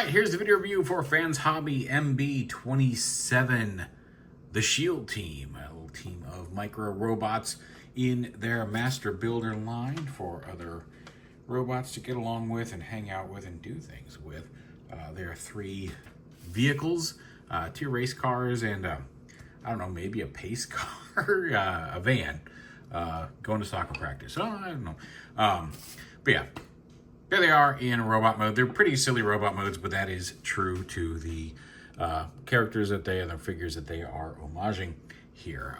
right, here's the video review for Fans Hobby MB-27, the Shield team, a little team of micro robots in their master builder line for other robots to get along with and hang out with and do things with. There are 3 vehicles, 2 race cars, and I don't know, maybe a pace car, a van, going to soccer practice. Oh, I don't know. But yeah. There they are in robot mode. They're pretty silly robot modes, but that is true to the characters that they and the figures that they are homaging here.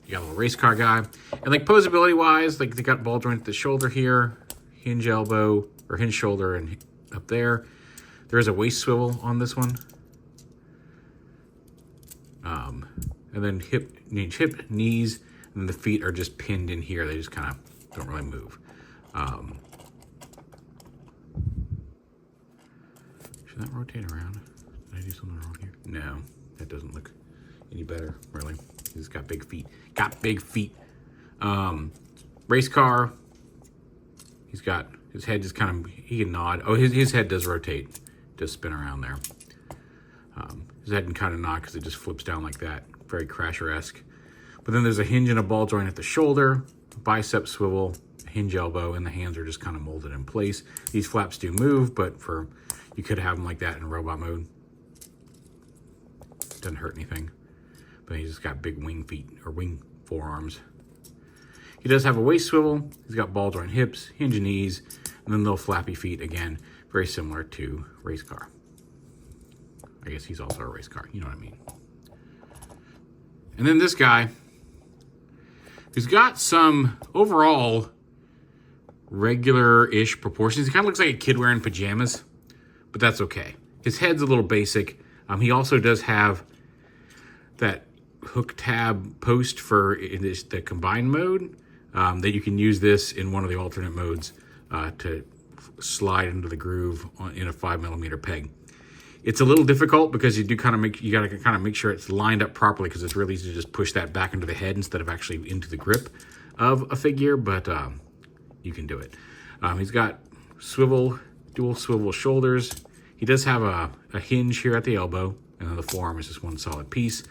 You got a little race car guy. And like posability wise, like they got ball joint at the shoulder here, hinge elbow, or hinge shoulder and up there. There is a waist swivel on this one. And then hip, knees, and the feet are just pinned in here. They just kind of don't really move. Should that rotate around? Did I do something wrong here? No, that doesn't look any better, really. He's got big feet. Got big feet. Race car. He's got his head just kind of, he can nod. Oh, his head does rotate, does spin around there. His head can kind of nod because it just flips down like that. Very Crasher-esque. But then there's a hinge and a ball joint at the shoulder, bicep swivel, hinge elbow, and the hands are just kind of molded in place. These flaps do move, but you could have them like that in robot mode. Doesn't hurt anything. But he's just got big wing feet, or wing forearms. He does have a waist swivel. He's got ball joint hips, hinge knees, and then little flappy feet. Again, very similar to race car. I guess he's also a race car, you know what I mean. And then this guy, who's got some overall regular-ish proportions. He kind of looks like a kid wearing pajamas, but that's okay. His head's a little basic. He also does have that hook tab post for the combined mode, that you can use this in one of the alternate modes to slide into the groove in a 5mm peg. It's a little difficult because you gotta kind of make sure it's lined up properly, because it's really easy to just push that back into the head instead of actually into the grip of a figure, but you can do it. He's got dual swivel shoulders. He does have a hinge here at the elbow, and then the forearm is just one solid piece.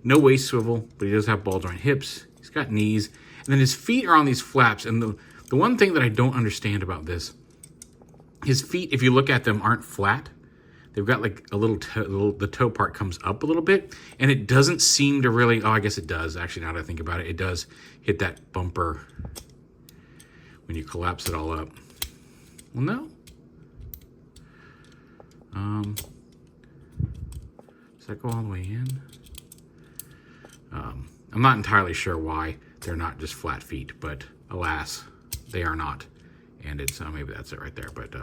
No waist swivel, but he does have ball joint hips. He's got knees, and then his feet are on these flaps. And the one thing that I don't understand about this, his feet, if you look at them, aren't flat. They've got like the toe part comes up a little bit, and it doesn't seem to really, oh, I guess it does. Actually, now that I think about it, it does hit that bumper when you collapse it all up. Well, no. Does that go all the way in? I'm not entirely sure why they're not just flat feet, but alas, they are not. And it's, maybe that's it right there, but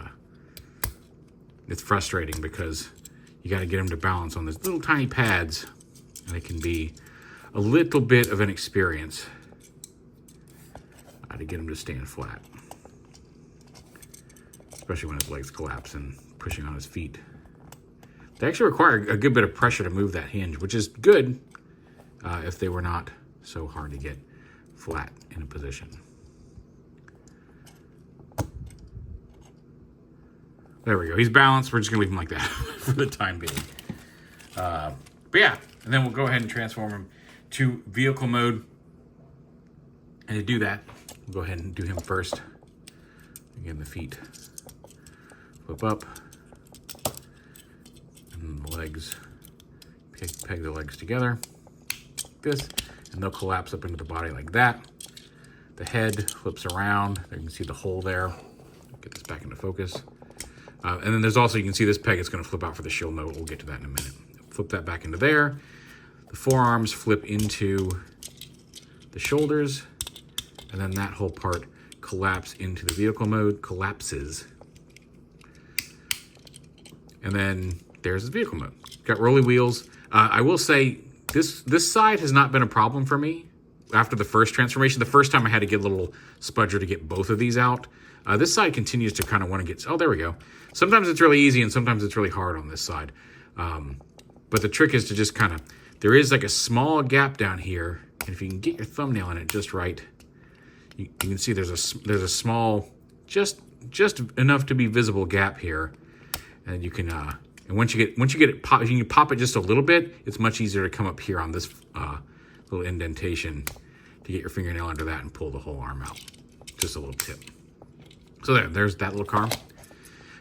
it's frustrating because you got to get them to balance on these little tiny pads, and it can be a little bit of an experience to get him to stand flat, especially when his legs collapse and pushing on his feet. They actually require a good bit of pressure to move that hinge, which is good if they were not so hard to get flat in a position. There we go. He's balanced. We're just going to leave him like that for the time being. But yeah, and then we'll go ahead and transform him to vehicle mode. And to do that, we'll go ahead and do him first. Again, the feet flip up. And the legs, peg the legs together like this. And they'll collapse up into the body like that. The head flips around. You can see the hole there. Get this back into focus. And then there's also, you can see this peg is going to flip out for the shield mode. We'll get to that in a minute. Flip that back into there. The forearms flip into the shoulders. And then that whole part collapses into the vehicle mode, collapses. And then there's the vehicle mode. Got rolly wheels. I will say this side has not been a problem for me after the first transformation. The first time I had to get a little spudger to get both of these out. This side continues to kind of want to get, oh, there we go. Sometimes it's really easy and sometimes it's really hard on this side. But the trick is to just kind of, there is like a small gap down here. And if you can get your thumbnail in it just right, you can see there's a small, just enough to be visible gap here. And you can, and once you get it pop, you can pop it just a little bit. It's much easier to come up here on this little indentation to get your fingernail under that and pull the whole arm out. Just a little tip. So there's that little car.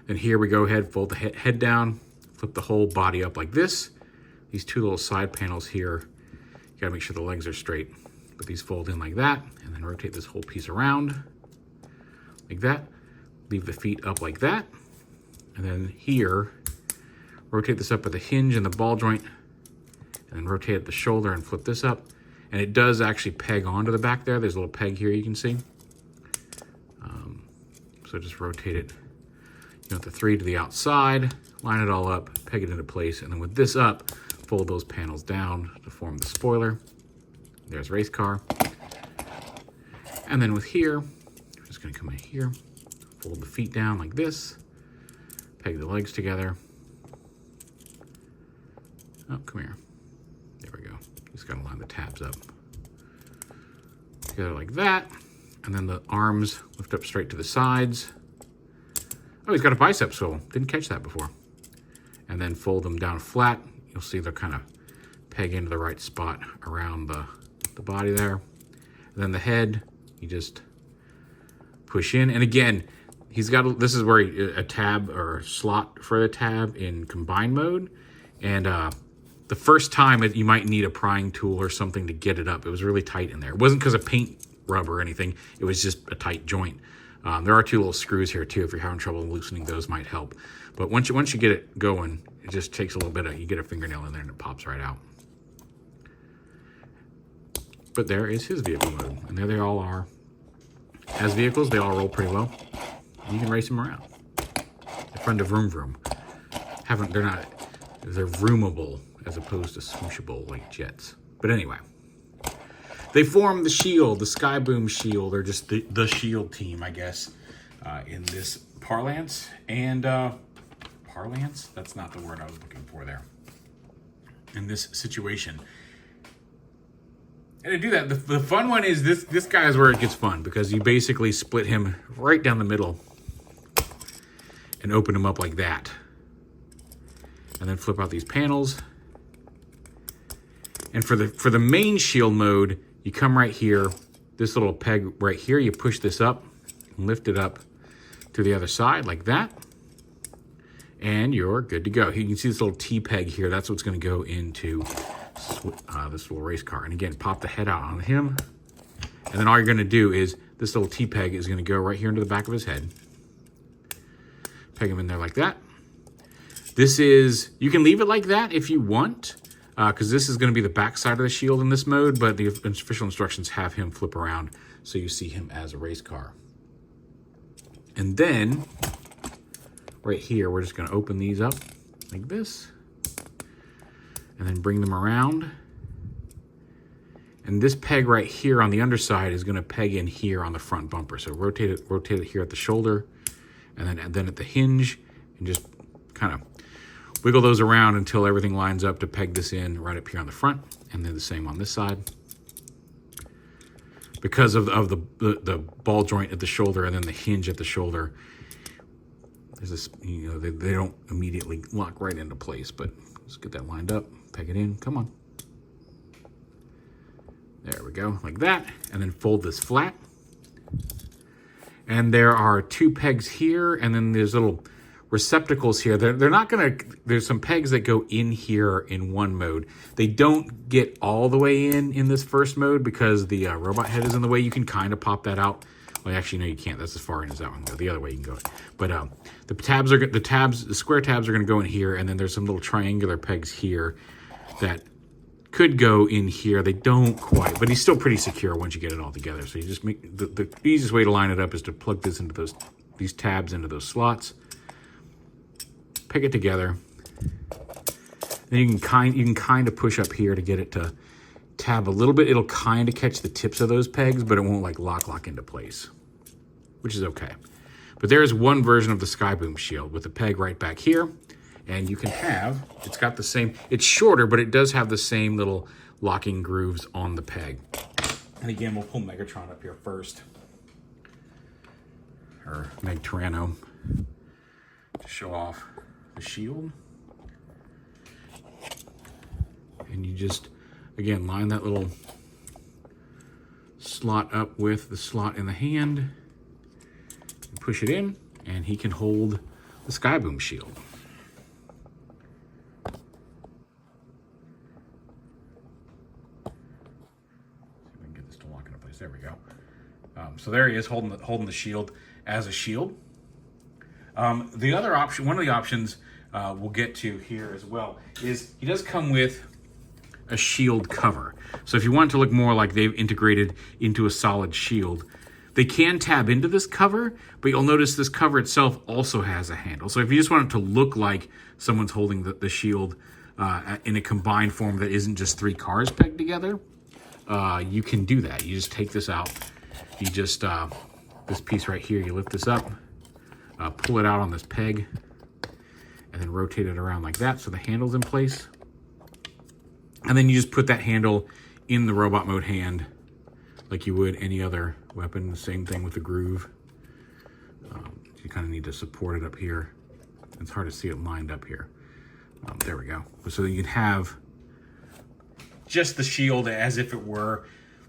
And here we go ahead, fold the head down, flip the whole body up like this. These two little side panels here, you gotta make sure the legs are straight. But these fold in like that, and then rotate this whole piece around like that. Leave the feet up like that. And then here, rotate this up at the hinge and the ball joint, and then rotate at the shoulder and flip this up. And it does actually peg onto the back there. There's a little peg here you can see. So just rotate it, the 3 to the outside, line it all up, peg it into place, and then with this up, fold those panels down to form the spoiler. There's race car. And then with here, we're just gonna come in here, fold the feet down like this, peg the legs together. Oh, come here. There we go. Just gotta line the tabs up. Together like that. And then the arms lift up straight to the sides. Oh, he's got a bicep swivel. Didn't catch that before. And then fold them down flat. You'll see they'll kind of peg into the right spot around the body there. And then the head, you just push in. And again, he's got, this is where a tab or a slot for the tab in combine mode. And the first time you might need a prying tool or something to get it up. It was really tight in there. It wasn't because of paint rub or anything. It was just a tight joint. There are 2 little screws here too. If you're having trouble loosening those, might help. But once you get it going, it just takes a little bit of, you get a fingernail in there and it pops right out. But there is his vehicle mode. And there they all are. As vehicles, they all roll pretty well. You can race them around. They're fun to vroom vroom. They're vroomable as opposed to swooshable like jets. But anyway. They form the Shield, the Sky Boom Shield, or just the Shield team, I guess, in this parlance. And parlance? That's not the word I was looking for there. In this situation. And to do that, the fun one is this guy is where it gets fun, because you basically split him right down the middle and open him up like that. And then flip out these panels. And for the main Shield mode, you come right here, this little peg right here, you push this up and lift it up to the other side like that. And you're good to go. You can see this little T-peg here. That's what's going to go into this little race car. And again, pop the head out on him. And then all you're going to do is this little T-peg is going to go right here into the back of his head. Peg him in there like that. This is, you can leave it like that if you want. Because this is going to be the back side of the Shield in this mode, but the official instructions have him flip around so you see him as a race car. And then, right here, we're just going to open these up like this. And then bring them around. And this peg right here on the underside is going to peg in here on the front bumper. So rotate it here at the shoulder, and then at the hinge, and just kind of wiggle those around until everything lines up to peg this in right up here on the front, and then the same on this side. Because of the ball joint at the shoulder and then the hinge at the shoulder, there's this, they don't immediately lock right into place, but let's get that lined up, peg it in, come on. There we go, like that, and then fold this flat. And there are 2 pegs here, and then there's little receptacles here. They're not gonna, there's some pegs that go in here in one mode. They don't get all the way in this first mode because the robot head is in the way. You can kind of pop that out. Well, actually, no, you can't. That's as far in as that one goes. The other way you can go. But the square tabs are gonna go in here, and then there's some little triangular pegs here that could go in here. They don't quite, but he's still pretty secure once you get it all together. So you just make, the easiest way to line it up is to plug this into these tabs into those slots. Peg it together. Then you can kind of push up here to get it to tab a little bit. It'll kind of catch the tips of those pegs, but it won't like lock into place, which is okay. But there's one version of the Sky Boom Shield with a peg right back here, and you can have, it's got the same, it's shorter, but it does have the same little locking grooves on the peg. And again, we'll pull Megatron up here first, or Meg Tyranno, to show off. the shield. And you just, again, line that little slot up with the slot in the hand. Push it in, and he can hold the Skyboom shield. See if we can get this to lock into place. There we go. So there he is holding the shield as a shield. The other option, one of the options we'll get to here as well, is he does come with a shield cover. So if you want it to look more like they've integrated into a solid shield, they can tab into this cover, but you'll notice this cover itself also has a handle. So if you just want it to look like someone's holding the shield in a combined form that isn't just 3 cars pegged together, you can do that. You just take this out. You just, this piece right here, you lift this up, pull it out on this peg, and then rotate it around like that so the handle's in place. And then you just put that handle in the robot mode hand like you would any other weapon. The same thing with the groove. You kind of need to support it up here. It's hard to see it lined up here. There we go. So you can have just the shield as if it were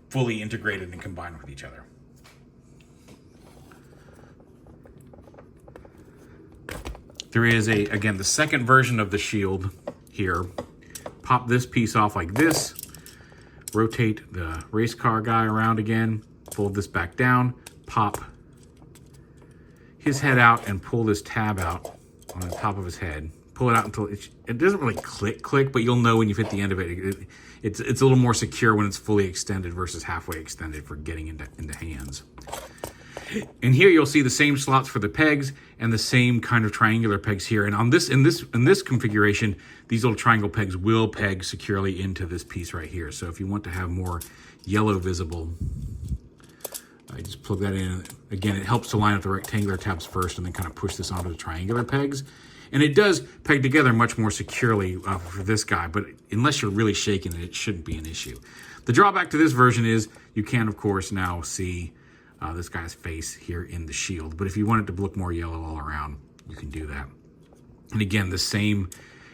fully integrated and combined with each other. There is again, the second version of the shield here. Pop this piece off like this. Rotate the race car guy around again. Fold this back down. Pop his head out and pull this tab out on the top of his head. Pull it out until it doesn't really click, but you'll know when you've hit the end of it. It's a little more secure when it's fully extended versus halfway extended for getting into hands. And here you'll see the same slots for the pegs and the same kind of triangular pegs here. And on this in this configuration, these little triangle pegs will peg securely into this piece right here. So if you want to have more yellow visible, I just plug that in. Again, it helps to line up the rectangular tabs first and then kind of push this onto the triangular pegs. And it does peg together much more securely for this guy, but unless you're really shaking it, it shouldn't be an issue. The drawback to this version is you can, of course, now see this guy's face here in the shield. But if you want it to look more yellow all around, you can do that. And again, the same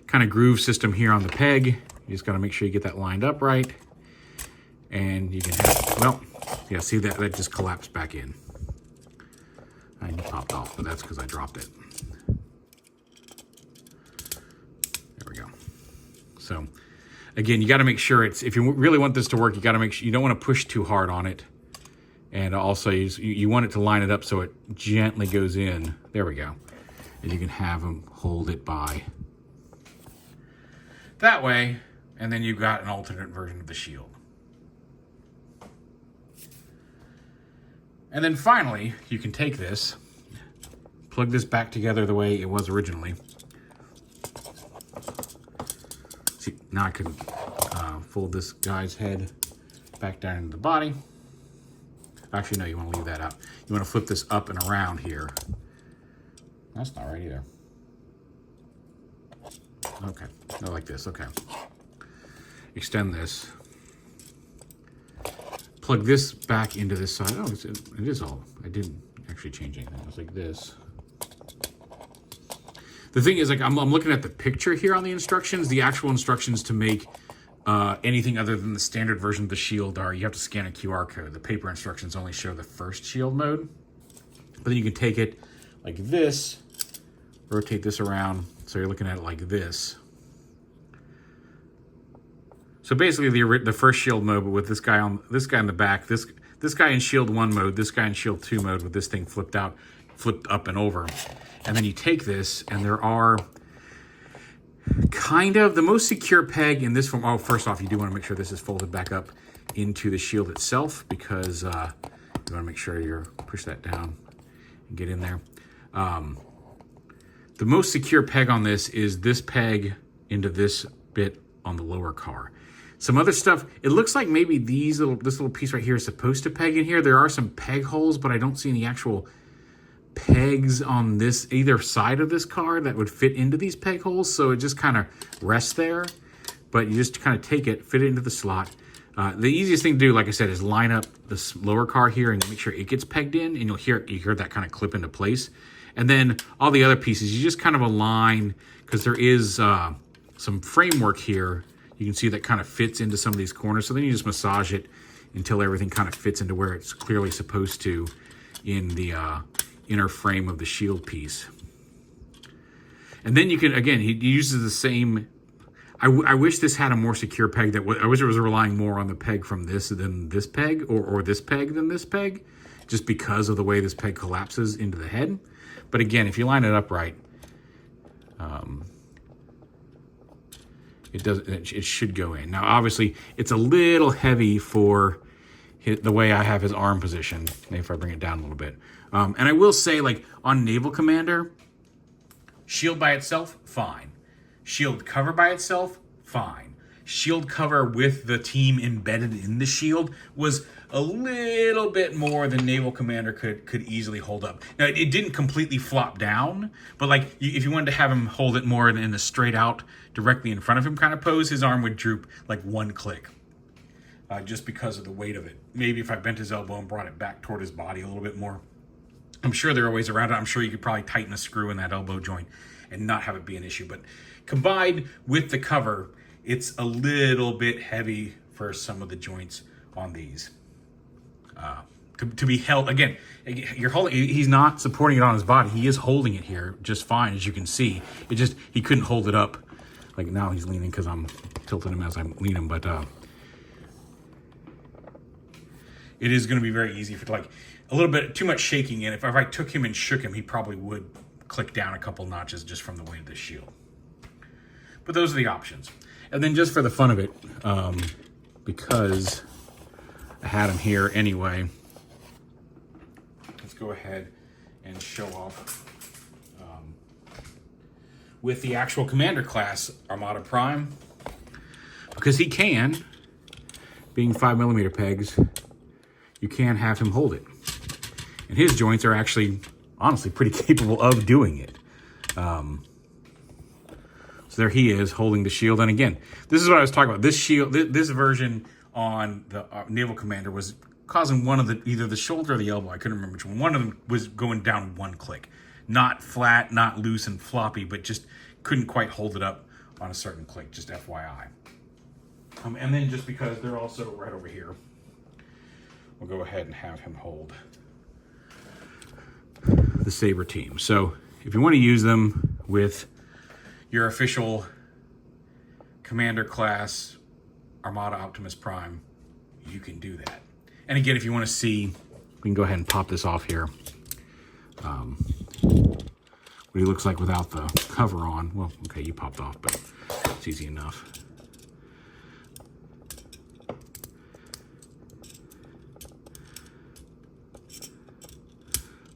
kind of groove system here on the peg. You just got to make sure you get that lined up right. And you can have, well, yeah, see that just collapsed back in. And it popped off, but that's because I dropped it. There we go. So again, you got to make sure if you really want this to work, you got to make sure you don't want to push too hard on it. And also you want it to line it up so it gently goes in. There we go. And you can have them hold it by that way. And then you've got an alternate version of the shield. And then finally, you can take this, plug this back together the way it was originally. See, now I can fold this guy's head back down into the body. Actually, no, you want to leave that out. You want to flip this up and around here. That's not right either. Okay, no, like this, okay. Extend this. Plug this back into this side. Oh, it is all. I didn't actually change anything. It was like this. The thing is, like, I'm looking at the picture here on the instructions. The actual instructions to make anything other than the standard version of the shield are you have to scan a QR code. The paper instructions only show the first shield mode. But then you can take it like this, rotate this around, so you're looking at it like this. So basically the first shield mode, but with this guy in the back, this guy in shield 1 mode, this guy in shield 2 mode with this thing flipped up and over. And then you take this, and there are kind of the most secure peg in this form. Oh, first off, you do want to make sure this is folded back up into the shield itself, because you want to make sure you push that down and get in there. The most secure peg on this is this peg into this bit on the lower car. Some other stuff, it looks like maybe this little piece right here is supposed to peg in here. There are some peg holes, but I don't see any actual pegs on this either side of this car that would fit into these peg holes, so it just kind of rests there. But you just kind of take it, fit it into the slot. The easiest thing to do, like I said, is line up this lower car here and make sure it gets pegged in, and you hear that kind of clip into place. And then all the other pieces, you just kind of align, because there is some framework here. You can see that kind of fits into some of these corners. So then you just massage it until everything kind of fits into where it's clearly supposed to in the inner frame of the shield piece. And then you can, again, he uses the same. I wish this had a more secure peg. I wish it was relying more on the peg from this than this peg, or this peg than this peg, just because of the way this peg collapses into the head. But again, if you line it up right, it should go in. Now, obviously, it's a little heavy for the way I have his arm positioned. Maybe if I bring it down a little bit. And I will say, like, on Naval Commander, shield by itself, fine. Shield cover by itself, fine. Shield cover with the team embedded in the shield was a little bit more than Naval Commander could easily hold up. Now, it didn't completely flop down, but like if you wanted to have him hold it more in the straight out, directly in front of him kind of pose, his arm would droop like one click, just because of the weight of it. Maybe if I bent his elbow and brought it back toward his body a little bit more. I'm sure there are ways around it. I'm sure you could probably tighten a screw in that elbow joint and not have it be an issue. But combined with the cover, it's a little bit heavy for some of the joints on these. To be held, again, you're holding, he's not supporting it on his body. He is holding it here just fine, as you can see. He couldn't hold it up. Like now he's leaning because I'm tilting him as I lean him. But it is going to be very easy for like a little bit too much shaking. And if I took him and shook him, he probably would click down a couple notches just from the weight of the shield. But those are the options. And then just for the fun of it, because I had him here anyway, let's go ahead and show off with the actual Commander class Armada Prime, because he can, being 5mm pegs, you can have him hold it. And his joints are actually, honestly, pretty capable of doing it. So there he is holding the shield. And again, this is what I was talking about. This shield, this version on the Naval Commander was causing one of the, either the shoulder or the elbow, I couldn't remember which one. One of them was going down one click. Not flat, not loose and floppy, but just couldn't quite hold it up on a certain click, just FYI. And then just because they're also right over here, we'll go ahead and have him hold the Saber team. So if you want to use them with your official Commander class Armada Optimus Prime, you can do that. And again, if you want to see, we can go ahead and pop this off here. What he looks like without the cover on. Well, okay, you popped off, but it's easy enough.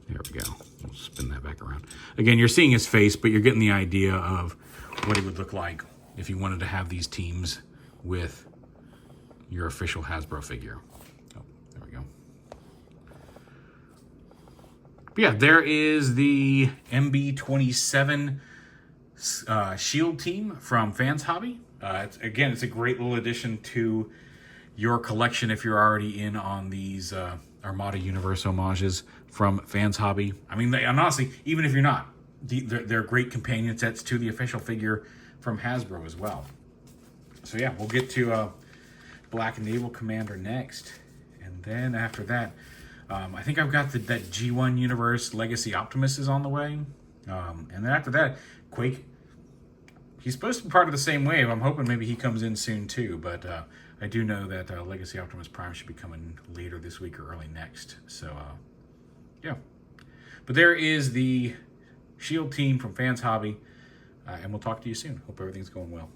There we go. We'll spin that back around. Again, you're seeing his face, but you're getting the idea of what he would look like if you wanted to have these teams with your official Hasbro figure. Oh, there we go. But yeah, there is the MB-27 Shield team from Fans Hobby. Again, it's a great little addition to your collection if you're already in on these Armada Universe homages from Fans Hobby. I mean, and honestly, even if you're not, they're great companion sets to the official figure from Hasbro as well. So yeah, we'll get to Black Naval Commander next. And then after that, I think I've got that G1 Universe Legacy Optimus is on the way. And then after that, Quake. He's supposed to be part of the same wave. I'm hoping maybe he comes in soon too. But I do know that Legacy Optimus Prime should be coming later this week or early next. So yeah. But there is the Shield team from Fans Hobby. And we'll talk to you soon. Hope everything's going well.